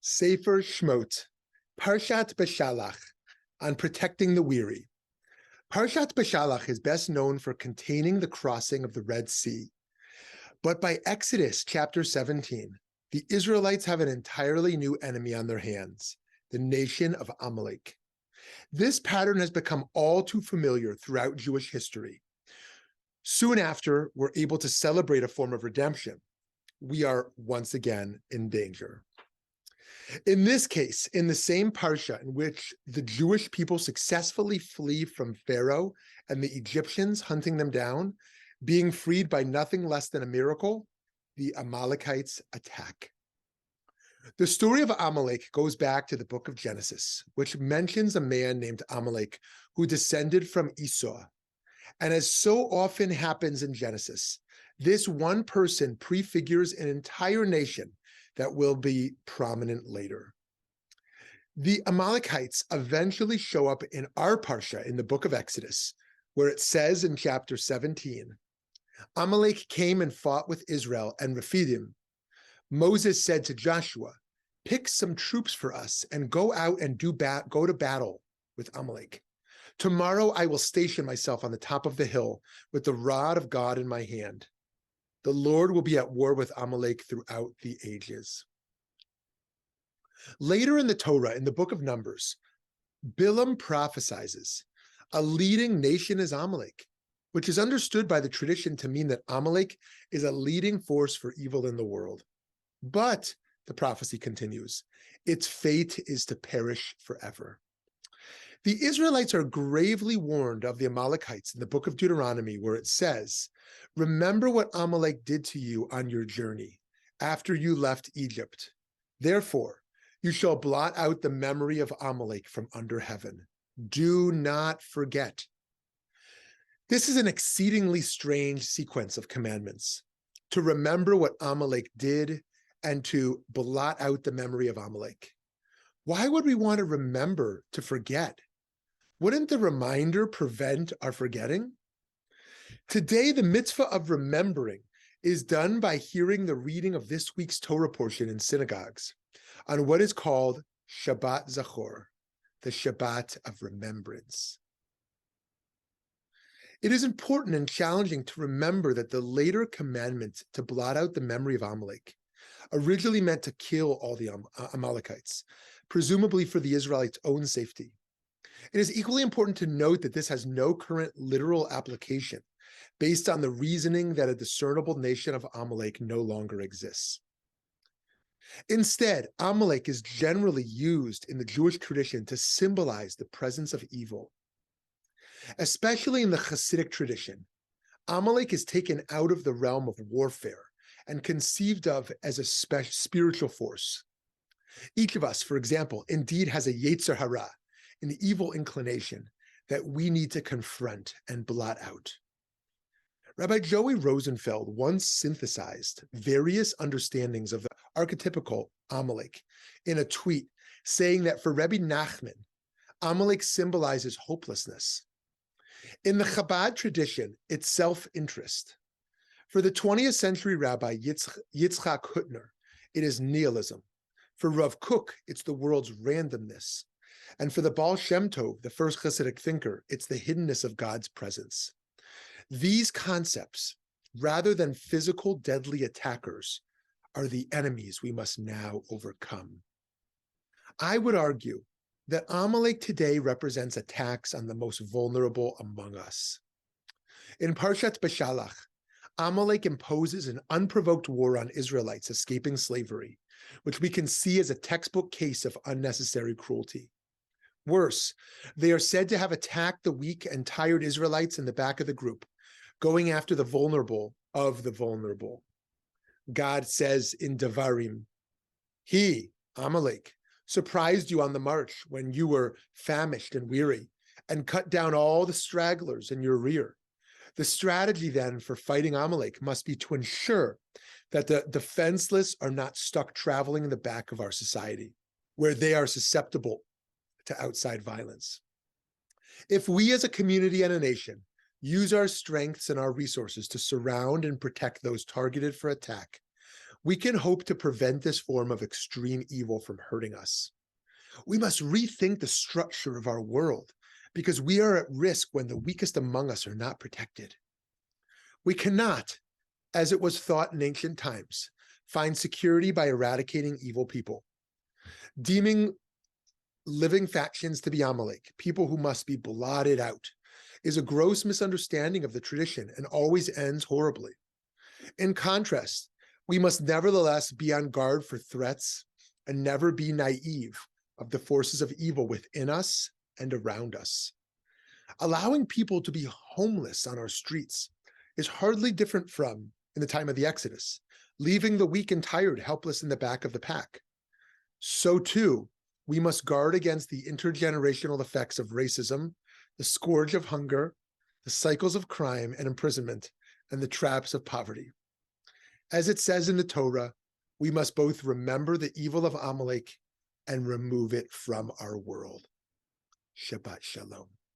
Sefer Shmot, Parshat Beshalach, on protecting the weary. Parshat Beshalach is best known for containing the crossing of the Red Sea. But by Exodus chapter 17, the Israelites have an entirely new enemy on their hands, the nation of Amalek. This pattern has become all too familiar throughout Jewish history. Soon after, we're able to celebrate a form of redemption. We are once again in danger. In this case, in the same Parsha in which the Jewish people successfully flee from Pharaoh and the Egyptians hunting them down, being freed by nothing less than a miracle, the Amalekites attack. The story of Amalek goes back to the book of Genesis, which mentions a man named Amalek who descended from Esau. And as so often happens in Genesis, this one person prefigures an entire nation that will be prominent later. The Amalekites eventually show up in our Parsha in the book of Exodus, where it says in chapter 17, Amalek came and fought with Israel and Rephidim. Moses said to Joshua, pick some troops for us and go out and go to battle with Amalek. Tomorrow I will station myself on the top of the hill with the rod of God in my hand. The Lord will be at war with Amalek throughout the ages. Later in the Torah, in the book of Numbers, Bilam prophesizes, a leading nation is Amalek, which is understood by the tradition to mean that Amalek is a leading force for evil in the world. But, the prophecy continues, its fate is to perish forever. The Israelites are gravely warned of the Amalekites in the book of Deuteronomy, where it says, remember what Amalek did to you on your journey after you left Egypt. Therefore, you shall blot out the memory of Amalek from under heaven. Do not forget. This is an exceedingly strange sequence of commandments, to remember what Amalek did and to blot out the memory of Amalek. Why would we want to remember to forget? Wouldn't the reminder prevent our forgetting? Today, the mitzvah of remembering is done by hearing the reading of this week's Torah portion in synagogues on what is called Shabbat Zachor, the Shabbat of remembrance. It is important and challenging to remember that the later commandment to blot out the memory of Amalek originally meant to kill all the Amalekites, presumably for the Israelites' own safety. It is equally important to note that this has no current literal application based on the reasoning that a discernible nation of Amalek no longer exists. Instead, Amalek is generally used in the Jewish tradition to symbolize the presence of evil. Especially in the Hasidic tradition, Amalek is taken out of the realm of warfare and conceived of as a spiritual force. Each of us, for example, indeed has a Yetzer Hara, an evil inclination that we need to confront and blot out. Rabbi Joey Rosenfeld once synthesized various understandings of the archetypical Amalek in a tweet, saying that for Rebbe Nachman, Amalek symbolizes hopelessness. In the Chabad tradition, it's self-interest. For the 20th century Rabbi Yitzchak Hutner, it is nihilism. For Rav Kook, it's the world's randomness. And for the Baal Shem Tov, the first Hasidic thinker, it's the hiddenness of God's presence. These concepts, rather than physical deadly attackers, are the enemies we must now overcome. I would argue that Amalek today represents attacks on the most vulnerable among us. In Parshat Beshalach, Amalek imposes an unprovoked war on Israelites escaping slavery, which we can see as a textbook case of unnecessary cruelty. Worse, they are said to have attacked the weak and tired Israelites in the back of the group, going after the vulnerable of the vulnerable. God says in Devarim, he, Amalek, surprised you on the march when you were famished and weary, and cut down all the stragglers in your rear. The strategy then for fighting Amalek must be to ensure that the defenseless are not stuck traveling in the back of our society, where they are susceptible to outside violence. If we as a community and a nation use our strengths and our resources to surround and protect those targeted for attack, we can hope to prevent this form of extreme evil from hurting us. We must rethink the structure of our world because we are at risk when the weakest among us are not protected. We cannot, as it was thought in ancient times, find security by eradicating evil people. Deeming living factions to be Amalek, people who must be blotted out, is a gross misunderstanding of the tradition and always ends horribly. In contrast, we must nevertheless be on guard for threats and never be naive of the forces of evil within us and around us. Allowing people to be homeless on our streets is hardly different from, in the time of the Exodus, leaving the weak and tired helpless in the back of the pack. So too, we must guard against the intergenerational effects of racism, the scourge of hunger, the cycles of crime and imprisonment, and the traps of poverty. As it says in the Torah, we must both remember the evil of Amalek and remove it from our world. Shabbat Shalom.